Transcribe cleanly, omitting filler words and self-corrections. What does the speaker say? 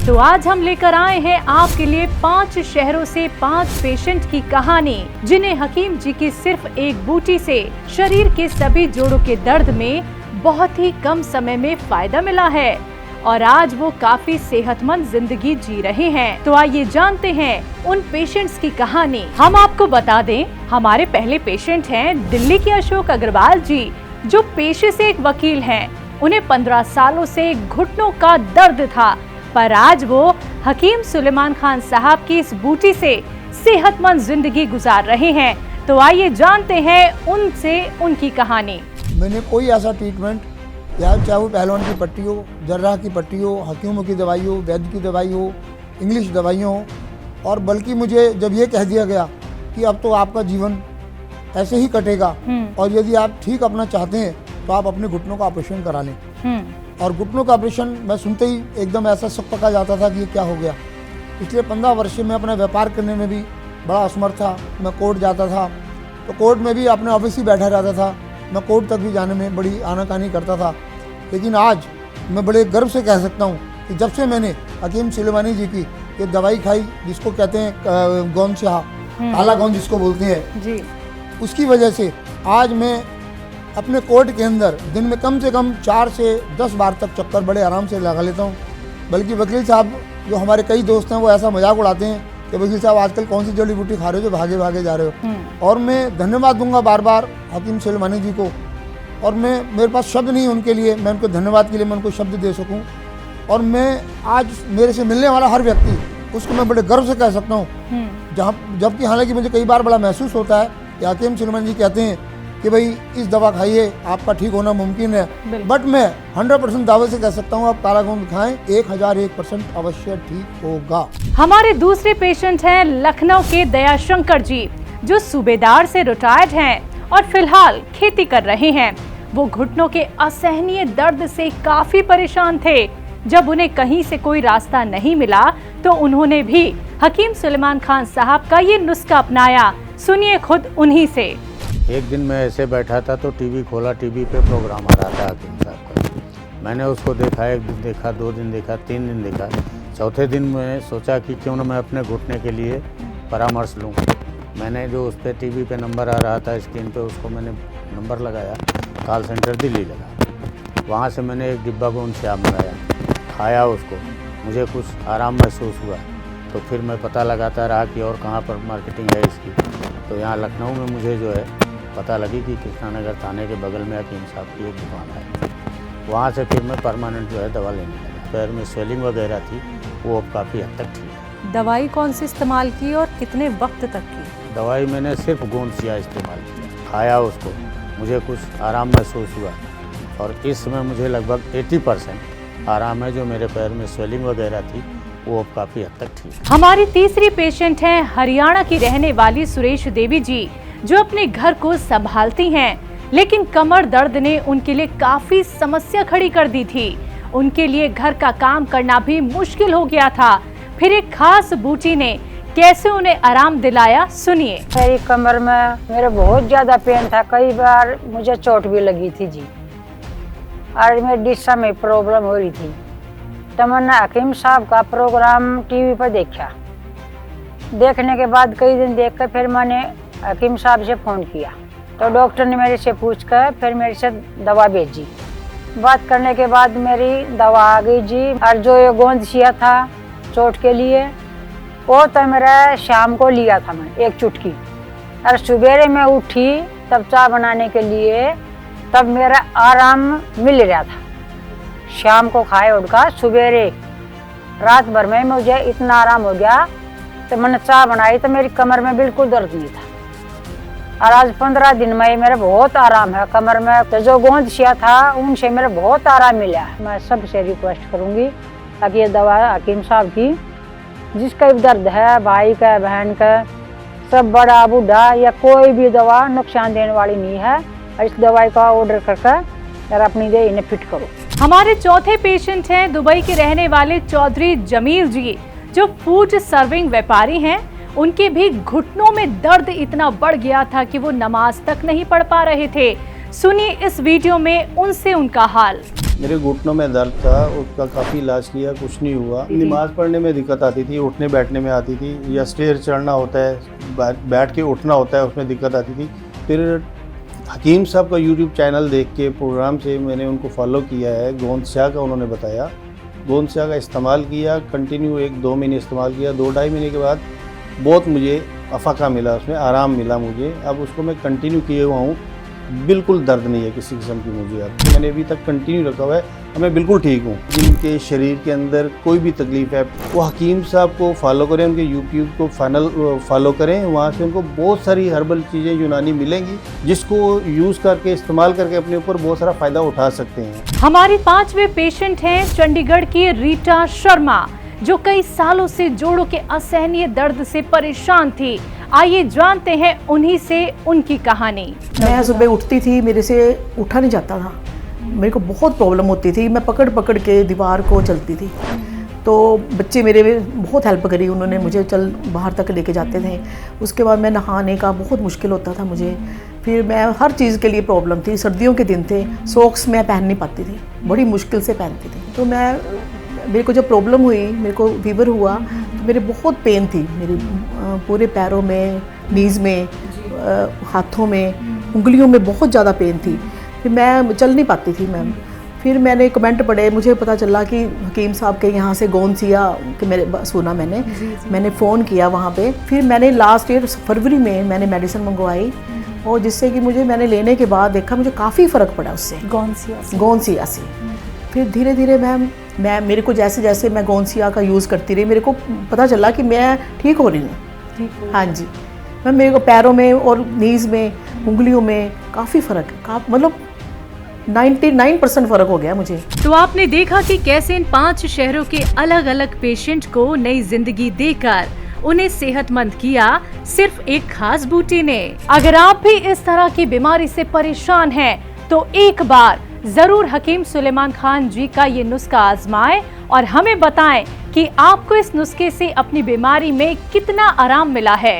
तो आज हम लेकर आए हैं आपके लिए 5 शहरों से 5 पेशेंट की कहानी, जिन्हें हकीम जी की सिर्फ एक बूटी से शरीर के सभी जोड़ों के दर्द में बहुत ही कम समय में फायदा मिला है और आज वो काफी सेहतमंद जिंदगी जी रहे हैं। तो आइए जानते हैं उन पेशेंट्स की कहानी। हम आपको बता दें, हमारे पहले पेशेंट हैं दिल्ली के अशोक अग्रवाल जी, जो पेशे से एक वकील हैं। उन्हें 15 सालों से घुटनों का दर्द था, पर आज वो हकीम सुलेमान खान साहब की इस बूटी से सेहतमंद जिंदगी गुजार रहे हैं। तो आइए जानते हैं उनसे उनकी कहानी। मैंने कोई ऐसा ट्रीटमेंट, या चाहे वो पहलवान की पट्टी हो, जर्राह की पट्टी हो, हकीमों की दवाई हो, वैद्य की दवाई हो, इंग्लिश दवाइयाँ हो, और बल्कि मुझे जब ये कह दिया गया कि अब तो आपका जीवन ऐसे ही कटेगा और यदि आप ठीक अपना चाहते हैं तो आप अपने घुटनों का ऑपरेशन करा लें। और घुटनों का ऑपरेशन मैं सुनते ही एकदम ऐसा शक पका जाता था कि ये क्या हो गया। पिछले 15 वर्ष से मैं अपना व्यापार करने में भी बड़ा असमर्थ था। मैं कोर्ट जाता था तो कोर्ट में भी अपने ऑफिस ही बैठा रहता था। मैं कोर्ट तक भी जाने में बड़ी आनाकानी करता था। लेकिन आज मैं बड़े गर्व से कह सकता हूँ कि जब से मैंने हकीम सुलेमानी जी की ये दवाई खाई, जिसको कहते हैं गोंद शाह, काला गोंद जिसको बोलते हैं जी, उसकी वजह से आज मैं अपने कोर्ट के अंदर दिन में कम से कम 4 से 10 बार तक चक्कर बड़े आराम से लगा लेता हूँ। बल्कि वकील साहब, जो हमारे कई दोस्त हैं, वो ऐसा मजाक उड़ाते हैं कि वकील साहब आजकल कौन सी जड़ी बूटी खा रहे हो जो भागे भागे जा रहे हो। और मैं धन्यवाद दूंगा बार बार हकीम सुलेमानी जी को, और मेरे पास शब्द नहीं उनके लिए, मैं उनको धन्यवाद के लिए मैं उनको शब्द दे सकूं। और मैं आज मेरे से मिलने वाला हर व्यक्ति, उसको मैं बड़े गर्व से कह सकता हूँ। जबकि हालांकि मुझे कई बार बड़ा महसूस होता है कि हकीम सुलेमानी जी कहते हैं कि भाई इस दवा खाइए, आपका ठीक होना मुमकिन है, बट मैं 100% दावे से कह सकता हूँ आप काला गोंद खाएं, 1001% अवश्य ठीक होगा। हमारे दूसरे पेशेंट हैं लखनऊ के दयाशंकर जी, जो सूबेदार से रिटायर्ड हैं और फिलहाल खेती कर रहे हैं। वो घुटनों के असहनीय दर्द से काफी परेशान थे। जब उन्हें कहीं से कोई रास्ता नहीं मिला तो उन्होंने भी हकीम सुलेमान खान साहब का ये नुस्खा अपनाया। सुनिए खुद उन्हीं से। एक दिन मैं ऐसे बैठा था तो टीवी खोला, टीवी पे प्रोग्राम आ रहा था हकीम साहब का। मैंने उसको देखा, एक दिन देखा, 2 दिन देखा, 3 दिन देखा। चौथे दिन मैंने सोचा कि क्यों ना मैं अपने घुटने के लिए परामर्श लूँ। मैंने जो उस पर टीवी पे नंबर आ रहा था स्क्रीन पे, उसको मैंने नंबर लगाया, कॉल सेंटर दिल्ली लगा। वहाँ से मैंने एक डिब्बा गोंद शाह मंगाया, खाया उसको, मुझे कुछ आराम महसूस हुआ। तो फिर मैं पता लगाता रहा कि और कहाँ पर मार्केटिंग है इसकी। तो यहाँ लखनऊ में मुझे जो है पता लगी कि कृष्णानगर थाने के बगल में हकीम साहब की एक दुकान है। वहाँ से फिर मैं परमानेंट जो है दवा लेने लगा। पैर में स्वेलिंग वगैरह थी, वो अब काफ़ी हद तक ठीक है। दवाई कौन सी इस्तेमाल की और कितने वक्त तक की? दवाई मैंने सिर्फ गोंद शाह इस्तेमाल किया, खाया उसको, मुझे कुछ आराम महसूस हुआ और इस समय मुझे लगभग 80% आराम है। जो मेरे पैर में स्वेलिंग वगैरह थी वो अब काफ़ी हद तक ठीक है। हमारी तीसरी पेशेंट हैं हरियाणा की रहने वाली सुरेश देवी जी, जो अपने घर को संभालती हैं, लेकिन कमर दर्द ने उनके लिए काफी समस्या खड़ी कर दी थी। उनके लिए घर का काम करना भी मुश्किल हो गया था। फिर एक खास बूटी ने कैसे उन्हें आराम दिलाया, सुनिए। मेरी कमर में मेरे बहुत ज्यादा पेन था, कई बार मुझे चोट भी लगी थी जी, और मेरे डिस्सा में प्रॉब्लम हो रही थी। तो मैंने हकीम साहब का प्रोग्राम टीवी पर देखा। देखने के बाद कई दिन देख कर फिर मैंने हकीम साहब से फ़ोन किया, तो डॉक्टर ने मेरे से पूछ कर फिर मेरे से दवा भेजी। बात करने के बाद मेरी दवा आ गई जी। और जो ये गोंद शाह था चोट के लिए, वो तो मेरा शाम को लिया था मैं एक चुटकी, और सवेरे में उठी तब चाय बनाने के लिए, तब मेरा आराम मिल रहा था। शाम को खाए उठकर सवेरे रात भर में मुझे इतना आराम हो गया। तो मैंने चाय बनाई तो मेरी कमर में बिल्कुल दर्द नहीं था, और आज 15 दिन में मेरा बहुत आराम है कमर में। तो जो गोंद शाह था उनसे मेरा बहुत आराम मिला। मैं सबसे रिक्वेस्ट करूंगी ताकि ये दवा हकीम साहब की, जिसका भी दर्द है, भाई का, बहन का, सब बड़ा बूढ़ा, या कोई भी दवा नुकसान देने वाली नहीं है। इस दवाई का ऑर्डर करके और अपनी देह इन्हें फिट करो। हमारे चौथे पेशेंट हैं दुबई के रहने वाले चौधरी जमील जी, जो फूड सर्विंग व्यापारी हैं। उनके भी घुटनों में दर्द इतना बढ़ गया था कि वो नमाज तक नहीं पढ़ पा रहे थे। सुनिए इस वीडियो में उनसे उनका हाल। मेरे घुटनों में दर्द था, उसका काफ़ी इलाज किया, कुछ नहीं हुआ। नमाज़ पढ़ने में दिक्कत आती थी, उठने बैठने में आती थी, या स्टेयर चढ़ना होता है, बैठ के उठना होता है, उसमें दिक्कत आती थी। फिर हकीम साहब का यूट्यूब चैनल देख के प्रोग्राम से मैंने उनको फॉलो किया है। गोंद स्याह का उन्होंने बताया, गोंद स्याह का इस्तेमाल किया, कंटिन्यू 1-2 महीने इस्तेमाल किया। 2-2.5 महीने के बाद बहुत मुझे अफाका मिला, उसमें आराम मिला मुझे। अब उसको मैं कंटिन्यू किए हुआ हूँ, बिल्कुल दर्द नहीं है किसी किस्म की मुझे। अब मैंने अभी तक कंटिन्यू रखा हुआ है और मैं बिल्कुल ठीक हूँ। जिनके शरीर के अंदर कोई भी तकलीफ़ है वो हकीम साहब को फॉलो करें, उनके यूट्यूब को फॉलो करें। वहाँ से उनको बहुत सारी हर्बल चीज़ें यूनानी मिलेंगी, जिसको यूज़ करके इस्तेमाल करके अपने ऊपर बहुत सारा फ़ायदा उठा सकते हैं। हमारी 5वें पेशेंट हैं चंडीगढ़ की रीटा शर्मा, जो कई सालों से जोड़ों के असहनीय दर्द से परेशान थी। आइए जानते हैं उन्हीं से उनकी कहानी। मैं सुबह उठती थी, मेरे से उठा नहीं जाता था, मेरे को बहुत प्रॉब्लम होती थी। मैं पकड़ पकड़ के दीवार को चलती थी। तो बच्चे मेरे बहुत हेल्प करी उन्होंने, मुझे चल बाहर तक लेके जाते थे। उसके बाद मैं नहाने का बहुत मुश्किल होता था मुझे। फिर मैं हर चीज़ के लिए प्रॉब्लम थी। सर्दियों के दिन थे, सॉक्स मैं पहन नहीं पाती थी, बड़ी मुश्किल से पहनती थी। तो मेरे को जब प्रॉब्लम हुई, मेरे को फीवर हुआ, तो मेरे बहुत पेन थी, मेरे पूरे पैरों में, नीज़ में, हाथों में, उंगलियों में बहुत ज़्यादा पेन थी। फिर मैं चल नहीं पाती थी मैम। फिर मैंने कमेंट पढ़े, मुझे पता चला कि हकीम साहब के यहाँ से गोंद सिया कि सुना मैंने फ़ोन किया वहाँ पे। फिर मैंने लास्ट ईयर फरवरी में मैंने मेडिसिन मंगवाई, और जिससे कि मैंने लेने के बाद देखा मुझे काफ़ी फ़र्क पड़ा उससे, गोंद सिया से। फिर धीरे धीरे मैम मेरे को जैसे जैसे मैं गोंद सिया का यूज़ करती रही, मेरे को पता चला कि मैं ठीक हो रही हूँ। हाँ जी मैम, मेरे को पैरों में और नीज़ में, उंगलियों में काफ़ी फ़र्क है, मतलब 99% फ़र्क हो गया मुझे। तो आपने देखा कि कैसे इन 5 शहरों के अलग अलग पेशेंट को नई जिंदगी देकर उन्हें सेहतमंद किया सिर्फ एक खास बूटी ने। अगर आप भी इस तरह की बीमारी से परेशान हैं, तो एक बार जरूर हकीम सुलेमान खान जी का ये नुस्खा आजमाएं और हमें बताएं कि आपको इस नुस्खे से अपनी बीमारी में कितना आराम मिला है।